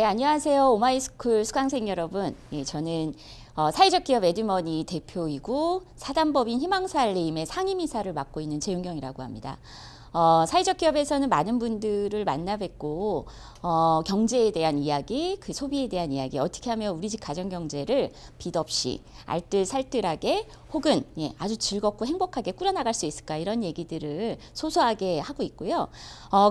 안녕하세요. 오마이스쿨 수강생 여러분. 저는 사회적 기업 에듀머니 대표이고 사단법인 희망사알림의 상임이사를 맡고 있는 재윤경이라고 합니다. 사회적 기업에서는 많은 분들을 만나 뵙고 경제에 대한 이야기, 그 소비에 대한 이야기, 어떻게 하면 우리 집 가정경제를 빚 없이 알뜰살뜰하게 혹은 아주 즐겁고 행복하게 꾸려나갈 수 있을까, 이런 얘기들을 소소하게 하고 있고요.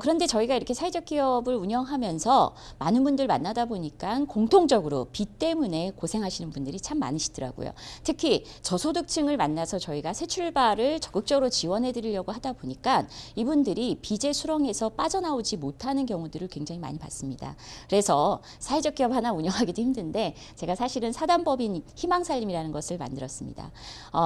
그런데 저희가 이렇게 사회적 기업을 운영하면서 많은 분들 만나다 보니까 공통적으로 빚 때문에 고생하시는 분들이 참 많으시더라고요. 특히 저소득층을 만나서 저희가 새 출발을 적극적으로 지원해 드리려고 하다 보니까 이분들이 빚의 수렁에서 빠져나오지 못하는 경우들을 굉장히 많이 봤습니다. 그래서 사회적 기업 하나 운영하기도 힘든데 제가 사실은 사단법인 희망살림이라는 것을 만들었습니다.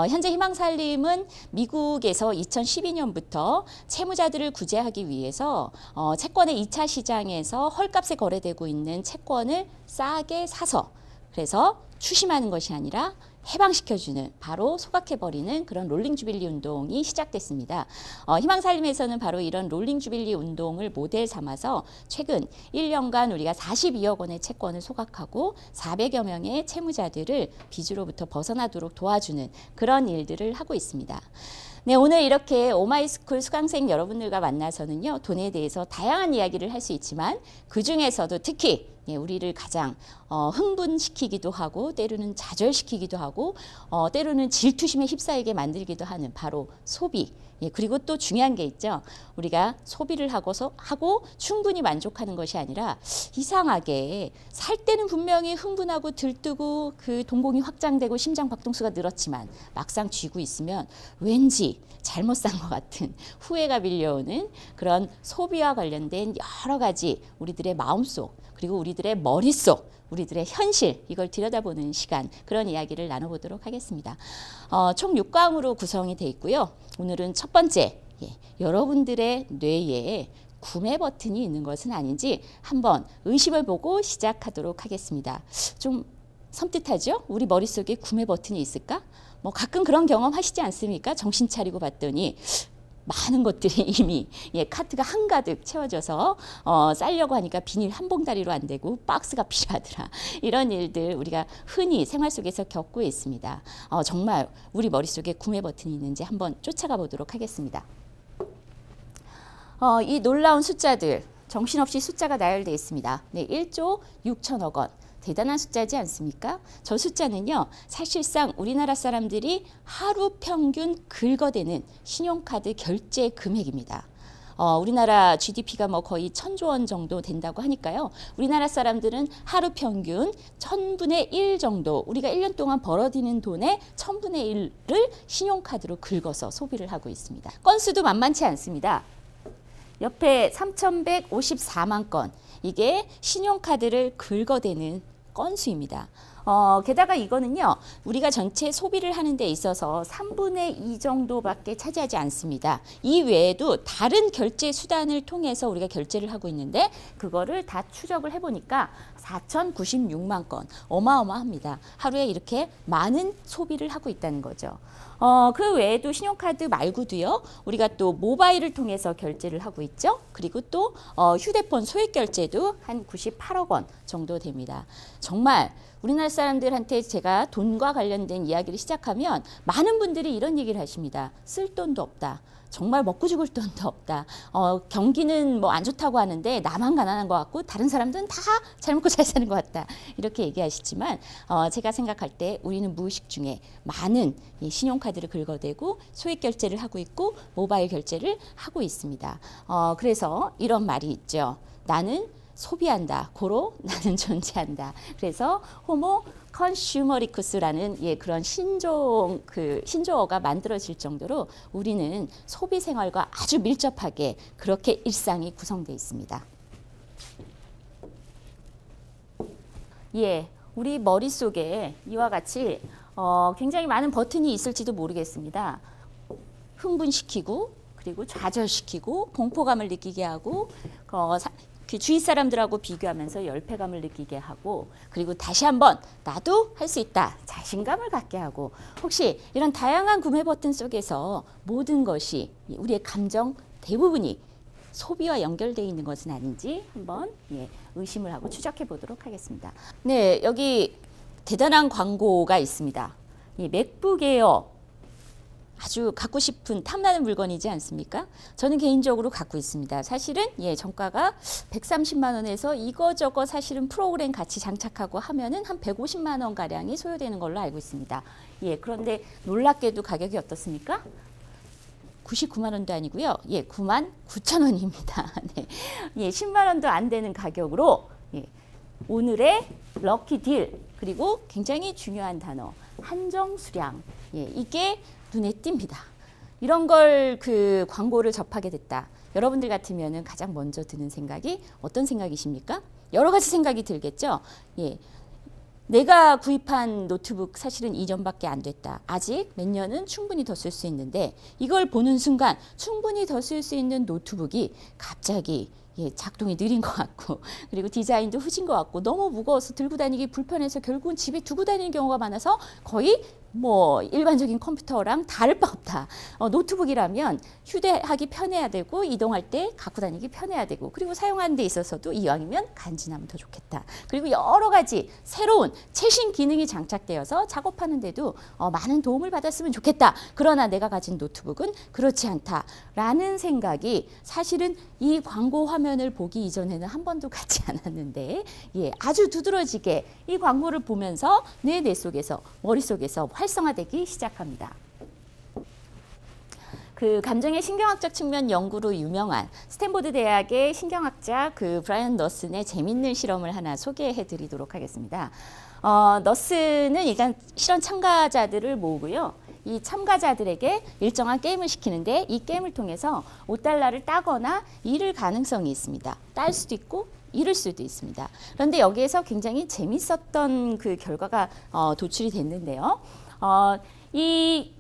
현재 희망살림은 미국에서 2012년부터 채무자들을 구제하기 위해서 채권의 2차 시장에서 헐값에 거래되고 있는 채권을 싸게 사서, 그래서 추심하는 것이 아니라 해방시켜주는, 바로 소각해버리는 그런 롤링 주빌리 운동이 시작됐습니다. 희망살림에서는 바로 이런 롤링 주빌리 운동을 모델 삼아서 최근 1년간 우리가 42억 원의 채권을 소각하고 400여 명의 채무자들을 빚으로부터 벗어나도록 도와주는 그런 일들을 하고 있습니다. 네, 오늘 이렇게 오마이스쿨 수강생 여러분들과 만나서는요, 돈에 대해서 다양한 이야기를 할 수 있지만 그 중에서도 특히 우리를 가장 흥분시키기도 하고, 때로는 좌절시키기도 하고, 때로는 질투심에 휩싸이게 만들기도 하는 바로 소비. 그리고 또 중요한 게 있죠. 우리가 소비를 하고 충분히 만족하는 것이 아니라 이상하게 살 때는 분명히 흥분하고 들뜨고 그 동공이 확장되고 심장 박동수가 늘었지만 막상 쥐고 있으면 왠지 잘못 산 것 같은 후회가 밀려오는 그런 소비와 관련된 여러 가지 우리들의 마음속, 그리고 우리들의 머릿속, 우리들의 현실, 이걸 들여다보는 시간, 그런 이야기를 나눠보도록 하겠습니다. 총 6강으로 구성이 되어 있고요. 오늘은 첫 번째, 여러분들의 뇌에 구매 버튼이 있는 것은 아닌지 한번 의심을 보고 시작하도록 하겠습니다. 좀 섬뜩하죠? 우리 머릿속에 구매 버튼이 있을까? 가끔 그런 경험 하시지 않습니까? 정신 차리고 봤더니 많은 것들이 이미 카트가 한가득 채워져서 싸려고 하니까 비닐 한 봉다리로 안 되고 박스가 필요하더라. 이런 일들 우리가 흔히 생활 속에서 겪고 있습니다. 정말 우리 머릿속에 구매 버튼이 있는지 한번 쫓아가 보도록 하겠습니다. 이 놀라운 숫자들, 정신없이 숫자가 나열되어 있습니다. 네, 1조 6천억 원. 대단한 숫자지 않습니까? 저 숫자는요, 사실상 우리나라 사람들이 하루 평균 긁어대는 신용카드 결제 금액입니다. 우리나라 GDP가 거의 1,000조 원 정도 된다고 하니까요. 우리나라 사람들은 하루 평균 1000분의 1 정도, 우리가 1년 동안 벌어들이는 돈의 1000분의 1을 신용카드로 긁어서 소비를 하고 있습니다. 건수도 만만치 않습니다. 옆에 3,154만 건, 이게 신용카드를 긁어대는 건수입니다. 게다가 이거는요, 우리가 전체 소비를 하는 데 있어서 3분의 2 정도밖에 차지하지 않습니다. 이 외에도 다른 결제 수단을 통해서 우리가 결제를 하고 있는데, 그거를 다 추적을 해보니까 4,096만 건, 어마어마합니다. 하루에 이렇게 많은 소비를 하고 있다는 거죠. 그 외에도 신용카드 말고도요, 우리가 또 모바일을 통해서 결제를 하고 있죠. 그리고 또 휴대폰 소액 결제도 한 98억 원 정도 됩니다. 정말 우리나라 사람들한테 제가 돈과 관련된 이야기를 시작하면 많은 분들이 이런 얘기를 하십니다. 쓸 돈도 없다. 정말 먹고 죽을 돈도 없다. 경기는 안 좋다고 하는데 나만 가난한 것 같고 다른 사람들은 다 잘 먹고 잘 사는 것 같다. 이렇게 얘기하시지만 제가 생각할 때 우리는 무의식 중에 많은 신용카드를 긁어대고 소액 결제를 하고 있고 모바일 결제를 하고 있습니다. 그래서 이런 말이 있죠. 나는 소비한다. 고로 나는 존재한다. 그래서 호모 컨슈머리쿠스라는 그런 신조어가 만들어질 정도로 우리는 소비 생활과 아주 밀접하게 그렇게 일상이 구성되어 있습니다. 우리 머릿속에 이와 같이 굉장히 많은 버튼이 있을지도 모르겠습니다. 흥분시키고, 그리고 좌절시키고, 공포감을 느끼게 하고, 주위 사람들하고 비교하면서 열패감을 느끼게 하고, 그리고 다시 한번 나도 할 수 있다 자신감을 갖게 하고, 혹시 이런 다양한 구매 버튼 속에서 모든 것이 우리의 감정 대부분이 소비와 연결되어 있는 것은 아닌지 한번 의심을 하고 추적해 보도록 하겠습니다. 네, 여기 대단한 광고가 있습니다. 이 맥북 에어 아주 갖고 싶은 탐나는 물건이지 않습니까? 저는 개인적으로 갖고 있습니다. 사실은 정가가 130만 원에서 이거저거 사실은 프로그램 같이 장착하고 하면은 한 150만 원 가량이 소요되는 걸로 알고 있습니다. 그런데 놀랍게도 가격이 어떻습니까? 99만 원도 아니고요. 9만 9천 원입니다. 네. 10만 원도 안 되는 가격으로 오늘의 럭키 딜, 그리고 굉장히 중요한 단어 한정 수량, 이게 눈에 띕니다. 이런 걸 그 광고를 접하게 됐다. 여러분들 같으면은 가장 먼저 드는 생각이 어떤 생각이십니까? 여러 가지 생각이 들겠죠. 내가 구입한 노트북 사실은 2년밖에 안 됐다. 아직 몇 년은 충분히 더 쓸 수 있는데 이걸 보는 순간 충분히 더 쓸 수 있는 노트북이 갑자기 작동이 느린 것 같고, 그리고 디자인도 후진 것 같고, 너무 무거워서 들고 다니기 불편해서 결국은 집에 두고 다니는 경우가 많아서 거의 일반적인 컴퓨터랑 다를 바 없다. 노트북이라면 휴대하기 편해야 되고, 이동할 때 갖고 다니기 편해야 되고, 그리고 사용하는 데 있어서도 이왕이면 간지나면 더 좋겠다. 그리고 여러 가지 새로운 최신 기능이 장착되어서 작업하는 데도 많은 도움을 받았으면 좋겠다. 그러나 내가 가진 노트북은 그렇지 않다라는 생각이 사실은 이 광고 화면을 보기 이전에는 한 번도 갖지 않았는데, 아주 두드러지게 이 광고를 보면서 내 속에서, 머릿속에서 활성화되기 시작합니다. 그 감정의 신경학적 측면 연구로 유명한 스탠포드 대학의 신경학자 그 브라이언 너슨의 재밌는 실험을 하나 소개해 드리도록 하겠습니다. 너슨은 일단 실험 참가자들을 모으고요. 이 참가자들에게 일정한 게임을 시키는데 이 게임을 통해서 $5를 따거나 잃을 가능성이 있습니다. 딸 수도 있고 잃을 수도 있습니다. 그런데 여기에서 굉장히 재밌었던 그 결과가 도출이 됐는데요. 이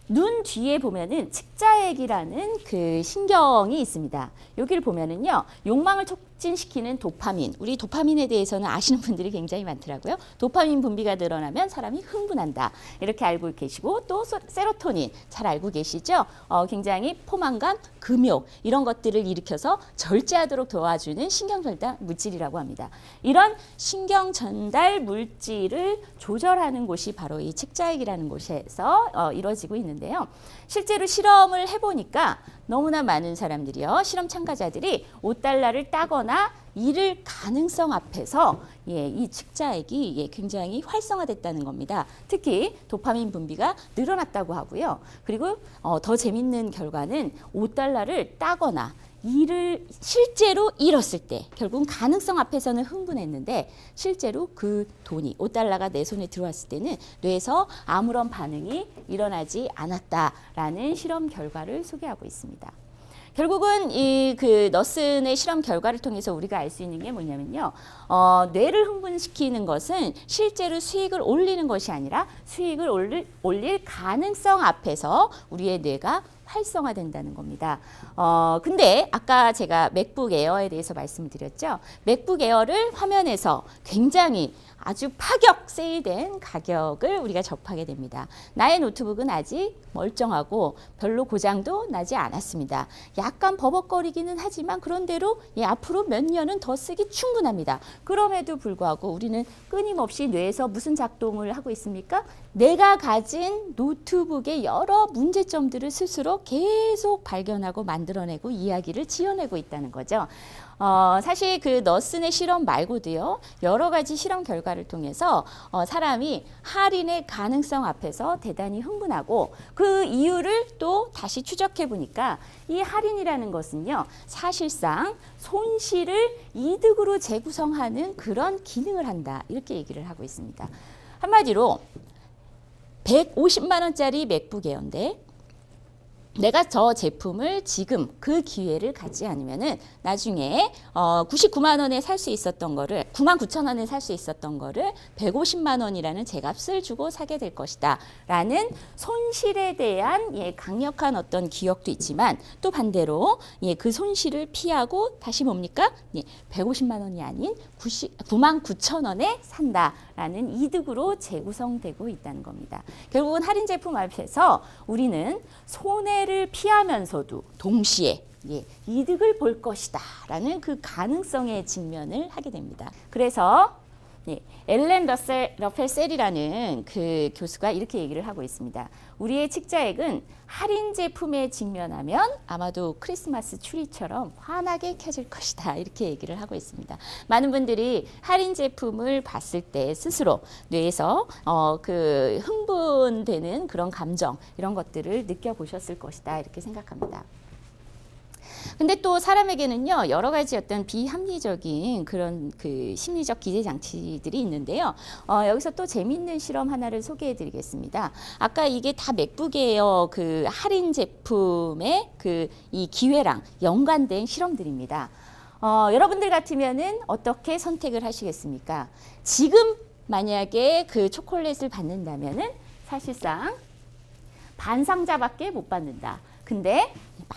눈 뒤에 보면은 측자액이라는 그 신경이 있습니다. 여기를 보면은요, 욕망을 촉진시키는 도파민, 우리 도파민에 대해서는 아시는 분들이 굉장히 많더라고요. 도파민 분비가 늘어나면 사람이 흥분한다, 이렇게 알고 계시고, 또 세로토닌 잘 알고 계시죠? 굉장히 포만감, 금욕 이런 것들을 일으켜서 절제하도록 도와주는 신경 전달 물질이라고 합니다. 이런 신경 전달 물질을 조절하는 곳이 바로 이 측자액이라는 곳에서 이루어지고 있는데요. 실제로 실험을 해보니까 너무나 많은 사람들이요, 실험 참가자들이 $5를 따거나 잃을 가능성 앞에서 이 측자액이 굉장히 활성화됐다는 겁니다. 특히 도파민 분비가 늘어났다고 하고요. 그리고 더 재밌는 결과는 $5를 따거나 실제로 잃었을 때, 결국은 가능성 앞에서는 흥분했는데 실제로 그 돈이 $5가 내 손에 들어왔을 때는 뇌에서 아무런 반응이 일어나지 않았다라는 실험 결과를 소개하고 있습니다. 결국은 이 그 너슨의 실험 결과를 통해서 우리가 알 수 있는 게 뭐냐면요, 뇌를 흥분시키는 것은 실제로 수익을 올리는 것이 아니라 수익을 올릴 가능성 앞에서 우리의 뇌가 활성화된다는 겁니다. 근데 아까 제가 맥북 에어에 대해서 말씀드렸죠. 맥북 에어를 화면에서 굉장히 아주 파격 세일된 가격을 우리가 접하게 됩니다. 나의 노트북은 아직 멀쩡하고 별로 고장도 나지 않았습니다. 약간 버벅거리기는 하지만 그런대로 앞으로 몇 년은 더 쓰기 충분합니다. 그럼에도 불구하고 우리는 끊임없이 뇌에서 무슨 작동을 하고 있습니까? 내가 가진 노트북의 여러 문제점들을 스스로 계속 발견하고 만들어내고 이야기를 지어내고 있다는 거죠. 사실 그 너슨의 실험 말고도요, 여러 가지 실험 결과를 통해서 사람이 할인의 가능성 앞에서 대단히 흥분하고, 그 이유를 또 다시 추적해 보니까 이 할인이라는 것은요, 사실상 손실을 이득으로 재구성하는 그런 기능을 한다, 이렇게 얘기를 하고 있습니다. 한마디로 150만 원짜리 맥북 에어인데 내가 저 제품을 지금 그 기회를 갖지 않으면은 나중에 99만 원에 살 수 있었던 거를 9만 9천 원에 살 수 있었던 거를 150만 원이라는 제값을 주고 사게 될 것이다 라는 손실에 대한 강력한 어떤 기억도 있지만, 또 반대로 그 손실을 피하고 다시 뭡니까? 150만 원이 아닌 9만 9천 원에 산다라는 이득으로 재구성되고 있다는 겁니다. 결국은 할인 제품 앞에서 우리는 손해 손해를 피하면서도 동시에 이득을 볼 것이다 라는 그 가능성에 직면을 하게 됩니다. 그래서 엘렌 러펠 셀이라는 그 교수가 이렇게 얘기를 하고 있습니다. 우리의 직자액은 할인 제품에 직면하면 아마도 크리스마스 추리처럼 환하게 켜질 것이다. 이렇게 얘기를 하고 있습니다. 많은 분들이 할인 제품을 봤을 때 스스로 뇌에서 그 흥분되는 그런 감정 이런 것들을 느껴보셨을 것이다. 이렇게 생각합니다. 근데 또 사람에게는요 여러 가지 어떤 비합리적인 그런 그 심리적 기대 장치들이 있는데요. 여기서 또 재미있는 실험 하나를 소개해드리겠습니다. 아까 이게 다 맥북에어 그 할인 제품의 그 이 기회랑 연관된 실험들입니다. 여러분들 같으면은 어떻게 선택을 하시겠습니까? 지금 만약에 그 초콜릿을 받는다면은 사실상 반 상자밖에 못 받는다. 근데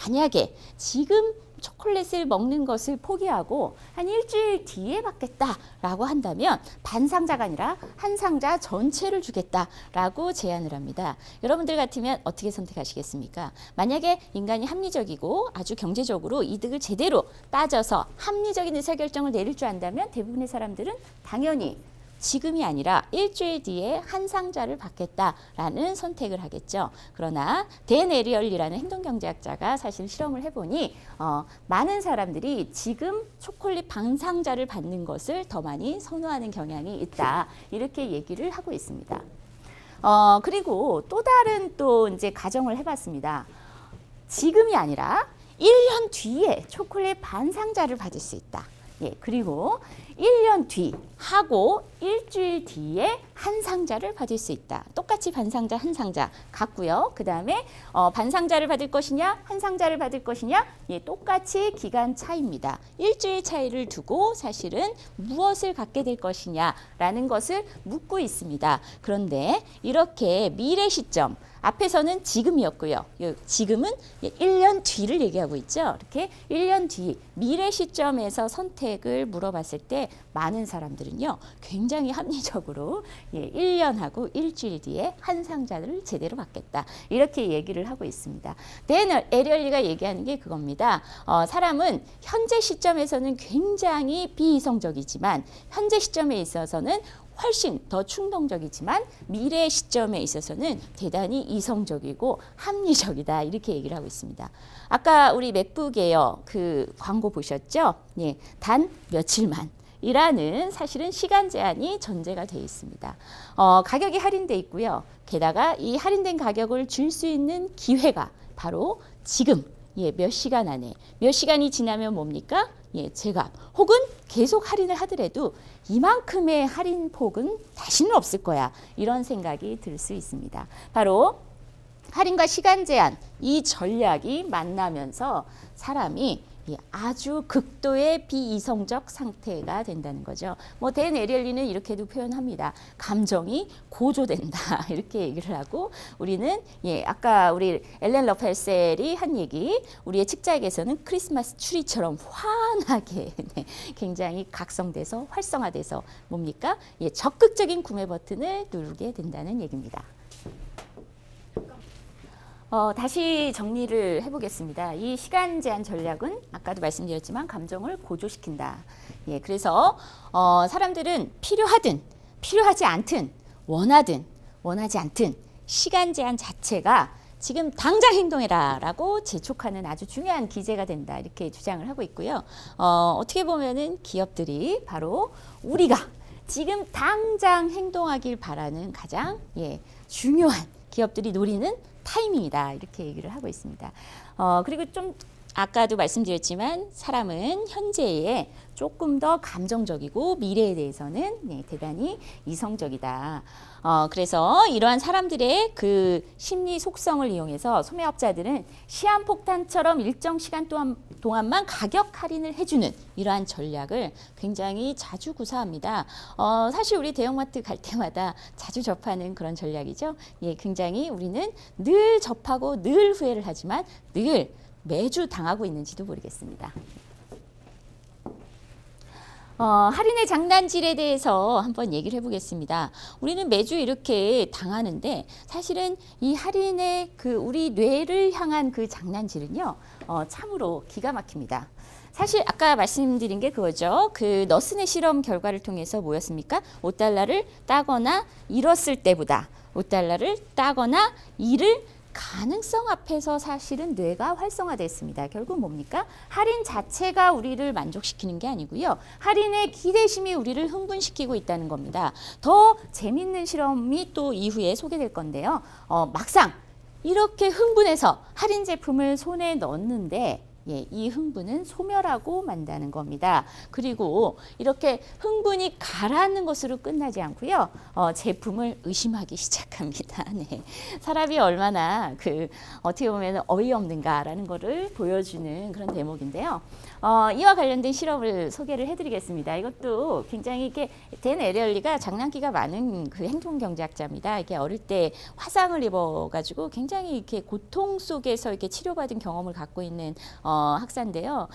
만약에 지금 초콜릿을 먹는 것을 포기하고 한 일주일 뒤에 받겠다라고 한다면 반 상자가 아니라 한 상자 전체를 주겠다라고 제안을 합니다. 여러분들 같으면 어떻게 선택하시겠습니까? 만약에 인간이 합리적이고 아주 경제적으로 이득을 제대로 따져서 합리적인 의사결정을 내릴 줄 안다면 대부분의 사람들은 당연히 지금이 아니라 일주일 뒤에 한 상자를 받겠다라는 선택을 하겠죠. 그러나 댄 에리얼리라는 행동경제학자가 사실 실험을 해보니 많은 사람들이 지금 초콜릿 반 상자를 받는 것을 더 많이 선호하는 경향이 있다. 이렇게 얘기를 하고 있습니다. 그리고 또 다른 또 이제 가정을 해봤습니다. 지금이 아니라 1년 뒤에 초콜릿 반 상자를 받을 수 있다. 그리고 1년 뒤 하고 일주일 뒤에 한 상자를 받을 수 있다. 똑같이 반 상자, 한 상자 같고요. 그 다음에 반 상자를 받을 것이냐, 한 상자를 받을 것이냐, 똑같이 기간 차이입니다. 일주일 차이를 두고 사실은 무엇을 갖게 될 것이냐라는 것을 묻고 있습니다. 그런데 이렇게 미래 시점, 앞에서는 지금이었고요. 지금은 1년 뒤를 얘기하고 있죠. 이렇게 1년 뒤 미래 시점에서 선택을 물어봤을 때 많은 사람들은요. 굉장히 합리적으로 1년하고 일주일 뒤에 한 상자를 제대로 받겠다. 이렇게 얘기를 하고 있습니다. 댄 에리얼리가 얘기하는 게 그겁니다. 사람은 현재 시점에서는 굉장히 비이성적이지만 현재 시점에 있어서는 훨씬 더 충동적이지만 미래 시점에 있어서는 대단히 이성적이고 합리적이다 이렇게 얘기를 하고 있습니다. 아까 우리 맥북 에어 그 광고 보셨죠? 단 며칠만 이라는 사실은 시간 제한이 전제가 되어 있습니다. 가격이 할인돼 있고요. 게다가 이 할인된 가격을 줄 수 있는 기회가 바로 지금 몇 시간 안에 몇 시간이 지나면 뭡니까? 제값 혹은 계속 할인을 하더라도 이만큼의 할인 폭은 다시는 없을 거야. 이런 생각이 들 수 있습니다. 바로 할인과 시간 제한 이 전략이 만나면서 사람이 아주 극도의 비이성적 상태가 된다는 거죠. 댄 에리얼리는 이렇게도 표현합니다. 감정이 고조된다 이렇게 얘기를 하고 우리는 아까 우리 엘렌 러펠셀이 한 얘기 우리의 직자에게서는 크리스마스 추리처럼 환하게 굉장히 각성돼서 활성화돼서 뭡니까? 적극적인 구매 버튼을 누르게 된다는 얘기입니다. 다시 정리를 해보겠습니다. 이 시간 제한 전략은 아까도 말씀드렸지만 감정을 고조시킨다. 그래서 사람들은 필요하든 필요하지 않든 원하든 원하지 않든 시간 제한 자체가 지금 당장 행동해라 라고 재촉하는 아주 중요한 기제가 된다 이렇게 주장을 하고 있고요. 어떻게 보면은 기업들이 바로 우리가 지금 당장 행동하길 바라는 가장 중요한 기업들이 노리는 타이밍이다 이렇게 얘기를 하고 있습니다. 그리고 좀 아까도 말씀드렸지만 사람은 현재에 조금 더 감정적이고 미래에 대해서는 대단히 이성적이다. 그래서 이러한 사람들의 그 심리 속성을 이용해서 소매업자들은 시한폭탄처럼 일정 시간 동안만 가격 할인을 해주는 이러한 전략을 굉장히 자주 구사합니다. 사실 우리 대형마트 갈 때마다 자주 접하는 그런 전략이죠. 굉장히 우리는 늘 접하고 늘 후회를 하지만 늘 매주 당하고 있는지도 모르겠습니다. 할인의 장난질에 대해서 한번 얘기를 해보겠습니다. 우리는 매주 이렇게 당하는데 사실은 이 할인의 우리 뇌를 향한 그 장난질은요, 참으로 기가 막힙니다. 사실 아까 말씀드린 게 그거죠. 그 너스네 실험 결과를 통해서 뭐였습니까? 5달러를 따거나 잃었을 때보다 5달러를 따거나 잃을 가능성 앞에서 사실은 뇌가 활성화됐습니다. 결국 뭡니까? 할인 자체가 우리를 만족시키는 게 아니고요. 할인의 기대심이 우리를 흥분시키고 있다는 겁니다. 더 재밌는 실험이 또 이후에 소개될 건데요. 막상 이렇게 흥분해서 할인 제품을 손에 넣었는데 이 흥분은 소멸하고 만다는 겁니다. 그리고 이렇게 흥분이 가라앉는 것으로 끝나지 않고요. 제품을 의심하기 시작합니다. 네. 사람이 얼마나 어떻게 보면 어이없는가라는 것을 보여주는 그런 대목인데요. 이와 관련된 실험을 소개를 해드리겠습니다. 이것도 굉장히 이렇게 댄 에리얼리가 장난기가 많은 그 행동경제학자입니다. 이게 어릴 때 화상을 입어가지고 굉장히 이렇게 고통 속에서 이렇게 치료받은 경험을 갖고 있는 학사인데요.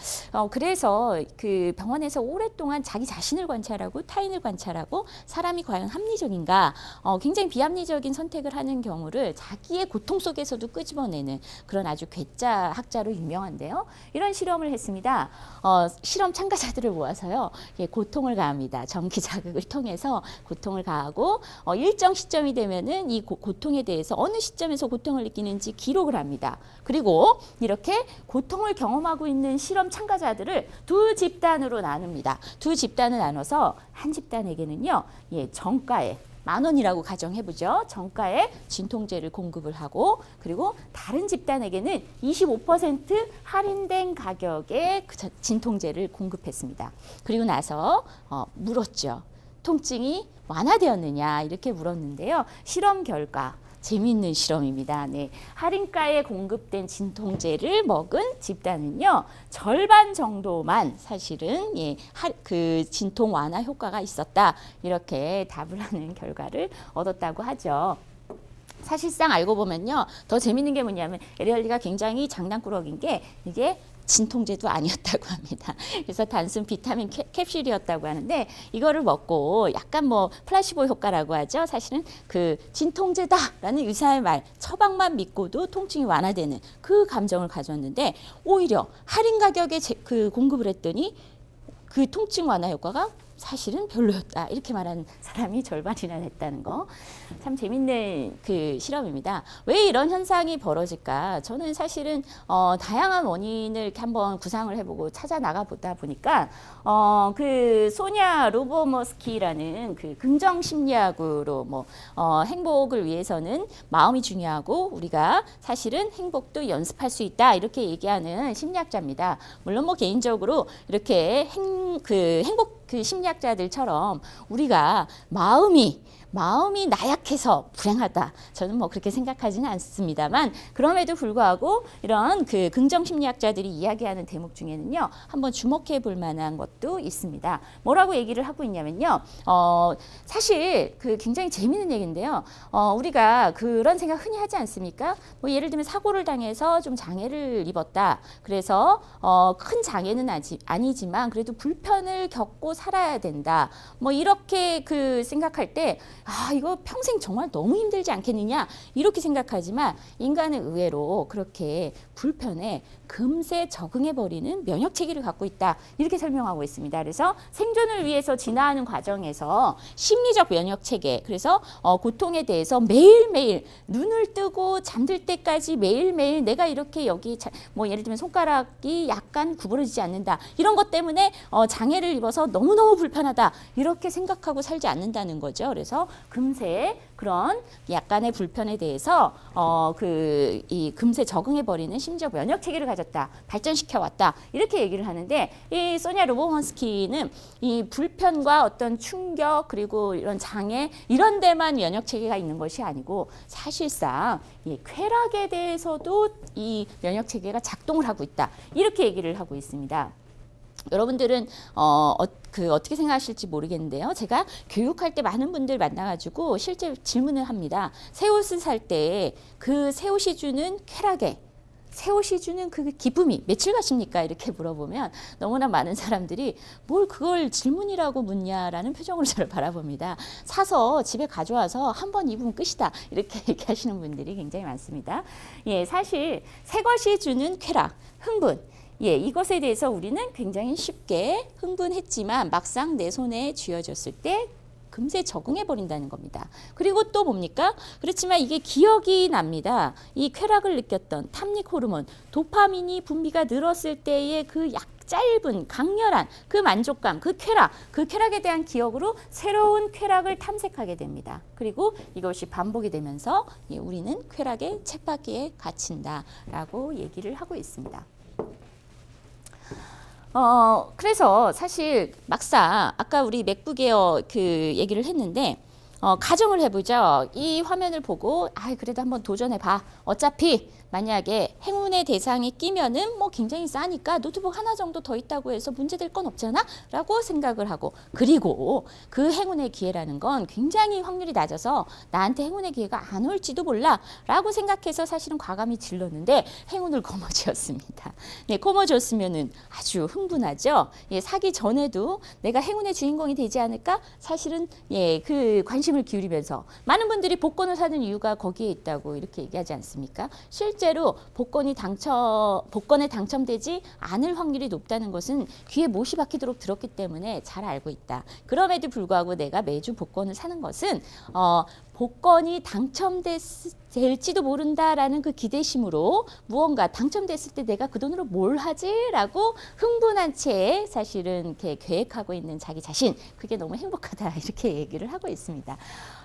그래서 그 병원에서 오랫동안 자기 자신을 관찰하고 타인을 관찰하고 사람이 과연 합리적인가, 굉장히 비합리적인 선택을 하는 경우를 자기의 고통 속에서도 끄집어내는 그런 아주 괴짜 학자로 유명한데요. 이런 실험을 했습니다. 실험 참가자들을 모아서요, 고통을 가합니다. 전기 자극을 통해서 고통을 가하고 일정 시점이 되면은 이 고통에 대해서 어느 시점에서 고통을 느끼는지 기록을 합니다. 그리고 이렇게 고통을 경험하고 있는 실험 참가자들을 두 집단으로 나눕니다. 두 집단을 나눠서 한 집단에게는요, 정가에 10,000원이라고 가정해보죠. 정가에 진통제를 공급을 하고, 그리고 다른 집단에게는 25% 할인된 가격에 그 진통제를 공급했습니다. 그리고 나서 물었죠. 통증이 완화되었느냐 이렇게 물었는데요. 실험 결과 재미있는 실험입니다. 네. 할인가에 공급된 진통제를 먹은 집단은요, 절반 정도만 사실은 그 진통 완화 효과가 있었다. 이렇게 답을 하는 결과를 얻었다고 하죠. 사실상 알고 보면요, 더 재밌는 게 뭐냐면 에리얼리가 굉장히 장난꾸러기인 게 이게 진통제도 아니었다고 합니다. 그래서 단순 비타민 캡슐이었다고 하는데 이거를 먹고 약간 플라시보 효과라고 하죠. 사실은 그 진통제다라는 의사의 말, 처방만 믿고도 통증이 완화되는 그 감정을 가졌는데 오히려 할인 가격에 공급을 했더니 그 통증 완화 효과가 사실은 별로였다. 이렇게 말하는 사람이 절반이나 됐다는 거. 참 재밌는 그 실험입니다. 왜 이런 현상이 벌어질까? 저는 사실은 다양한 원인을 이렇게 한번 구상을 해보고 찾아 나가 보다 보니까 그 소냐 로보머스키라는 그 긍정 심리학으로 행복을 위해서는 마음이 중요하고 우리가 사실은 행복도 연습할 수 있다. 이렇게 얘기하는 심리학자입니다. 물론 개인적으로 이렇게 행복 그 심리학자들처럼 우리가 마음이 나약해서 불행하다. 저는 그렇게 생각하지는 않습니다만 그럼에도 불구하고 이런 그 긍정 심리학자들이 이야기하는 대목 중에는요, 한번 주목해 볼 만한 것도 있습니다. 뭐라고 얘기를 하고 있냐면요, 사실 그 굉장히 재미있는 얘기인데요. 우리가 그런 생각 흔히 하지 않습니까? 예를 들면 사고를 당해서 좀 장애를 입었다. 그래서 큰 장애는 아니지만 그래도 불편을 겪고 살아야 된다. 이렇게 생각할 때 이거 평생 정말 너무 힘들지 않겠느냐 이렇게 생각하지만 인간은 의외로 그렇게 불편에 금세 적응해버리는 면역 체계를 갖고 있다. 이렇게 설명하고 있습니다. 그래서 생존을 위해서 진화하는 과정에서 심리적 면역 체계, 그래서 고통에 대해서 매일매일 눈을 뜨고 잠들 때까지 매일매일 내가 이렇게 여기 예를 들면 손가락이 약간 구부러지지 않는다. 이런 것 때문에 장애를 입어서 너무너무 불편하다. 이렇게 생각하고 살지 않는다는 거죠. 그래서 금세 그런 약간의 불편에 대해서 금세 적응해버리는 심지어 면역 체계를 가졌다, 발전시켜 왔다 이렇게 얘기를 하는데 이 소냐 로보먼스키는 이 불편과 어떤 충격 그리고 이런 장애 이런 데만 면역 체계가 있는 것이 아니고 사실상 쾌락에 대해서도 이 면역 체계가 작동을 하고 있다 이렇게 얘기를 하고 있습니다. 여러분들은 어떻게 생각하실지 모르겠는데요. 제가 교육할 때 많은 분들 만나가지고 실제 질문을 합니다. 새 옷을 살 때 그 새 옷이 주는 쾌락에 새 옷이 주는 그 기쁨이 며칠 가십니까? 이렇게 물어보면 너무나 많은 사람들이 뭘 그걸 질문이라고 묻냐라는 표정으로 저를 바라봅니다. 사서 집에 가져와서 한 번 입으면 끝이다. 이렇게 얘기하시는 분들이 굉장히 많습니다. 예, 사실 새 것이 주는 쾌락, 흥분. 예, 이것에 대해서 우리는 굉장히 쉽게 흥분했지만 막상 내 손에 쥐어졌을 때 금세 적응해 버린다는 겁니다. 그리고 또 뭡니까? 그렇지만 이게 기억이 납니다. 이 쾌락을 느꼈던 탐닉 호르몬, 도파민이 분비가 늘었을 때의 그 짧은 강렬한 그 만족감, 그 쾌락에 대한 기억으로 새로운 쾌락을 탐색하게 됩니다. 그리고 이것이 반복이 되면서 예, 우리는 쾌락의 쳇바퀴에 갇힌다라고 얘기를 하고 있습니다. 그래서 사실 막상 아까 우리 맥북에어 그 얘기를 했는데 가정을 해보죠. 이 화면을 보고 그래도 한번 도전해봐. 어차피 만약에 행운의 대상이 끼면은 뭐 굉장히 싸니까 노트북 하나 정도 더 있다고 해서 문제될 건 없잖아? 라고 생각을 하고 그리고 그 행운의 기회라는 건 굉장히 확률이 낮아서 나한테 행운의 기회가 안 올지도 몰라 라고 생각해서 사실은 과감히 질렀는데 행운을 거머쥐었습니다. 네, 거머쥐었으면은 아주 흥분하죠. 예, 사기 전에도 내가 행운의 주인공이 되지 않을까? 사실은 예, 그 관심을 기울이면서 많은 분들이 복권을 사는 이유가 거기에 있다고 이렇게 얘기하지 않습니까? 실제로 복권에 당첨되지 않을 확률이 높다는 것은 귀에 못이 박히도록 들었기 때문에 잘 알고 있다. 그럼에도 불구하고 내가 매주 복권을 사는 것은 복권이 당첨될지도 모른다라는 그 기대심으로 무언가 당첨됐을 때 내가 그 돈으로 뭘 하지라고 흥분한 채 사실은 이렇게 계획하고 있는 자기 자신 그게 너무 행복하다 이렇게 얘기를 하고 있습니다.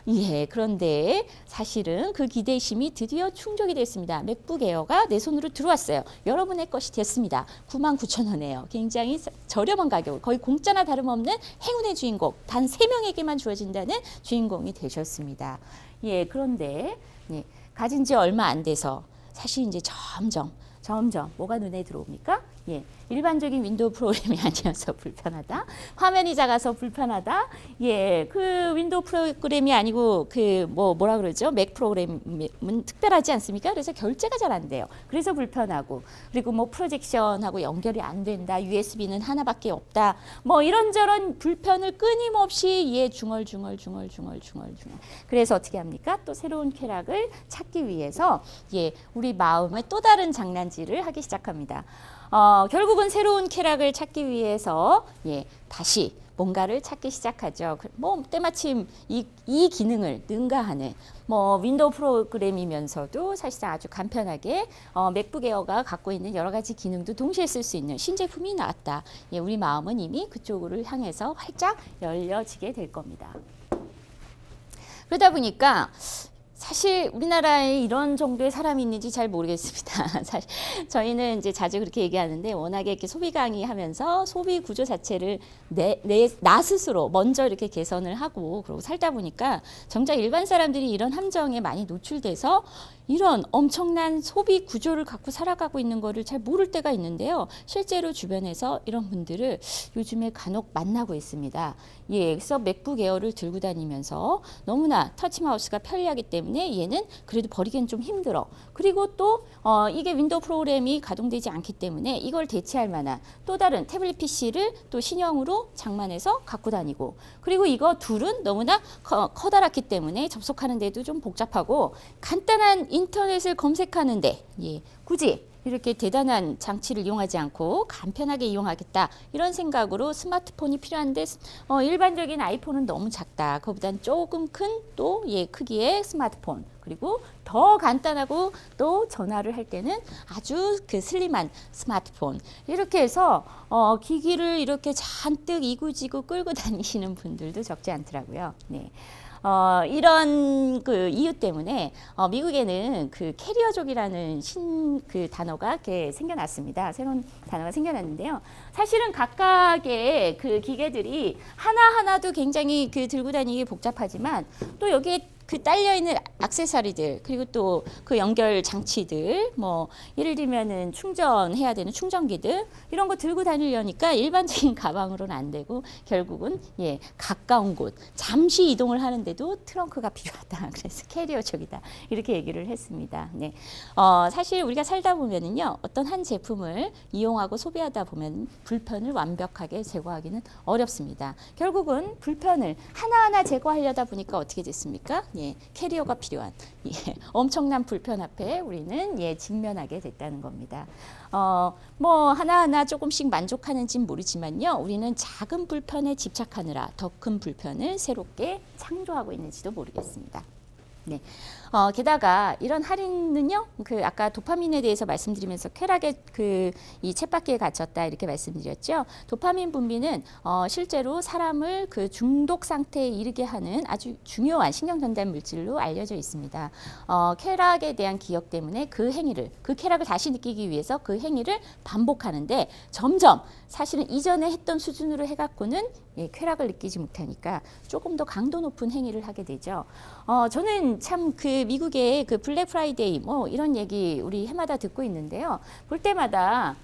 예, 그런데 사실은 그 기대심이 드디어 충족이 됐습니다. 맥북 에어가 내 손으로 들어왔어요. 여러분의 것이 됐습니다. 99,000원이에요. 굉장히 저렴한 가격, 거의 공짜나 다름없는 행운의 주인공, 단 3명에게만 주어진다는 주인공이 되셨습니다. 예, 그런데 예, 가진 지 얼마 안 돼서 사실 이제 점점 뭐가 눈에 들어옵니까? 예, 일반적인 윈도우 프로그램이 아니어서 불편하다. 화면이 작아서 불편하다. 예, 그 윈도우 프로그램이 아니고 그 뭐라 그러죠? 맥 프로그램은 특별하지 않습니까? 그래서 결제가 잘 안 돼요. 그래서 불편하고 그리고 뭐 프로젝션하고 연결이 안 된다. USB는 하나밖에 없다. 뭐 이런저런 불편을 끊임없이 예, 중얼. 그래서 어떻게 합니까? 또 새로운 쾌락을 찾기 위해서 예, 우리 마음의 또 다른 장난질을 하기 시작합니다. 결국은 새로운 쾌락을 찾기 위해서 예, 다시 뭔가를 찾기 시작하죠. 뭐 때마침 이 기능을 능가하는 뭐 윈도우 프로그램이면서도 사실상 아주 간편하게 맥북 에어가 갖고 있는 여러 가지 기능도 동시에 쓸 수 있는 신제품이 나왔다. 예, 우리 마음은 이미 그쪽으로 향해서 활짝 열려지게 될 겁니다. 그러다 보니까 사실 우리나라에 이런 정도의 사람이 있는지 잘 모르겠습니다. 사실 저희는 이제 자주 그렇게 얘기하는데 워낙에 이렇게 소비 강의하면서 소비 구조 자체를 나 스스로 먼저 이렇게 개선을 하고 그러고 살다 보니까 정작 일반 사람들이 이런 함정에 많이 노출돼서 이런 엄청난 소비 구조를 갖고 살아가고 있는 거를 잘 모를 때가 있는데요. 실제로 주변에서 이런 분들을 요즘에 간혹 만나고 있습니다. 예, 그래서 맥북 에어를 들고 다니면서 너무나 터치 마우스가 편리하기 때문에 얘는 그래도 버리기는 좀 힘들어. 그리고 또 이게 윈도우 프로그램이 가동되지 않기 때문에 이걸 대체할 만한 또 다른 태블릿 PC를 또 신형으로 장만해서 갖고 다니고 그리고 이거 둘은 너무나 커다랗기 때문에 접속하는 데도 좀 복잡하고 간단한 인터넷을 검색하는데 예, 굳이 이렇게 대단한 장치를 이용하지 않고 간편하게 이용하겠다 이런 생각으로 스마트폰이 필요한데 일반적인 아이폰은 너무 작다. 그거보다는 조금 큰 또 예, 크기의 스마트폰 그리고 더 간단하고 또 전화를 할 때는 아주 그 슬림한 스마트폰 이렇게 해서 기기를 이렇게 잔뜩 이구지구 끌고 다니시는 분들도 적지 않더라고요. 네. 이런 그 이유 때문에 미국에는 그 캐리어족이라는 그 단어가 이렇게 생겨났습니다. 새로운 단어가 생겨났는데요. 사실은 각각의 그 기계들이 하나하나도 굉장히 그 들고 다니기 복잡하지만 또 여기에 그 딸려 있는 액세서리들 그리고 또 그 연결 장치들 뭐 예를 들면은 충전해야 되는 충전기들 이런 거 들고 다니려니까 일반적인 가방으로는 안 되고 결국은 예 가까운 곳 잠시 이동을 하는데도 트렁크가 필요하다. 그래서 캐리어족이다 이렇게 얘기를 했습니다. 네, 사실 우리가 살다 보면은요 어떤 한 제품을 이용하고 소비하다 보면 불편을 완벽하게 제거하기는 어렵습니다. 결국은 불편을 하나하나 제거하려다 보니까 어떻게 됐습니까? 예, 캐리어가 필요한 예, 엄청난 불편 앞에 우리는 예, 직면하게 됐다는 겁니다. 뭐 하나하나 조금씩 만족하는지는 모르지만요. 우리는 작은 불편에 집착하느라 더 큰 불편을 새롭게 창조하고 있는지도 모르겠습니다. 네. 게다가 이런 할인은요, 그 아까 도파민에 대해서 말씀드리면서 쾌락의 이 쳇바퀴에 갇혔다 이렇게 말씀드렸죠. 도파민 분비는 실제로 사람을 그 중독 상태에 이르게 하는 아주 중요한 신경 전달 물질로 알려져 있습니다. 쾌락에 대한 기억 때문에 그 행위를, 그 쾌락을 다시 느끼기 위해서 그 행위를 반복하는데 점점 사실은 이전에 했던 수준으로 해갖고는 예, 쾌락을 느끼지 못하니까 조금 더 강도 높은 행위를 하게 되죠. 저는 참 그 미국의 그 블랙 프라이데이 뭐 이런 얘기 우리 해마다 듣고 있는데요. 볼 때마다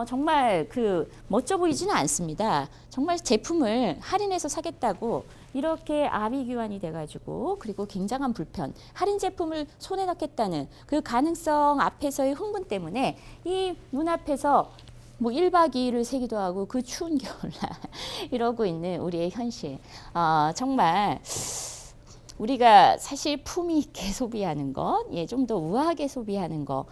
정말 그 멋져 보이지는 않습니다. 정말 제품을 할인해서 사겠다고 이렇게 아비규환이 돼가지고 그리고 굉장한 불편, 할인 제품을 손에 넣겠다는 그 가능성 앞에서의 흥분 때문에 이 눈앞에서 뭐 1박 2일을 새기도 하고 그 추운 겨울날 이러고 있는 우리의 현실. 정말 우리가 사실 품위 있게 소비하는 것, 예, 좀 더 우아하게 소비하는 것.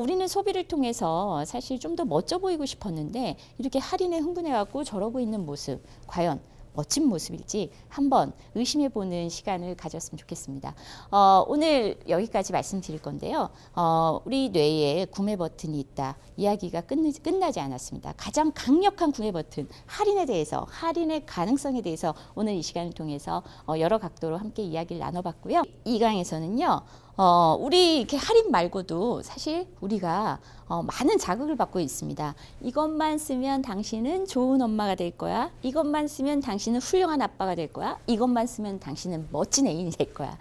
우리는 소비를 통해서 사실 좀 더 멋져 보이고 싶었는데 이렇게 할인에 흥분해갖고 저러고 있는 모습, 과연 멋진 모습일지 한번 의심해보는 시간을 가졌으면 좋겠습니다. 오늘 여기까지 말씀드릴 건데요. 우리 뇌에 구매 버튼이 있다. 이야기가 끝나지 않았습니다. 가장 강력한 구매 버튼, 할인에 대해서, 할인의 가능성에 대해서 오늘 이 시간을 통해서 여러 각도로 함께 이야기를 나눠봤고요. 이 강에서는요. 우리 이렇게 할인 말고도 사실 우리가 많은 자극을 받고 있습니다. 이것만 쓰면 당신은 좋은 엄마가 될 거야. 이것만 쓰면 당신은 훌륭한 아빠가 될 거야. 이것만 쓰면 당신은 멋진 애인이 될 거야.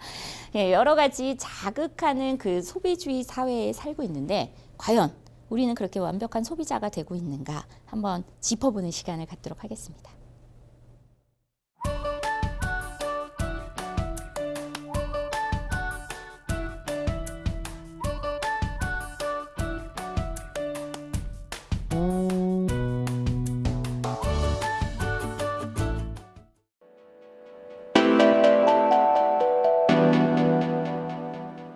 예, 여러 가지 자극하는 그 소비주의 사회에 살고 있는데 과연 우리는 그렇게 완벽한 소비자가 되고 있는가 한번 짚어보는 시간을 갖도록 하겠습니다.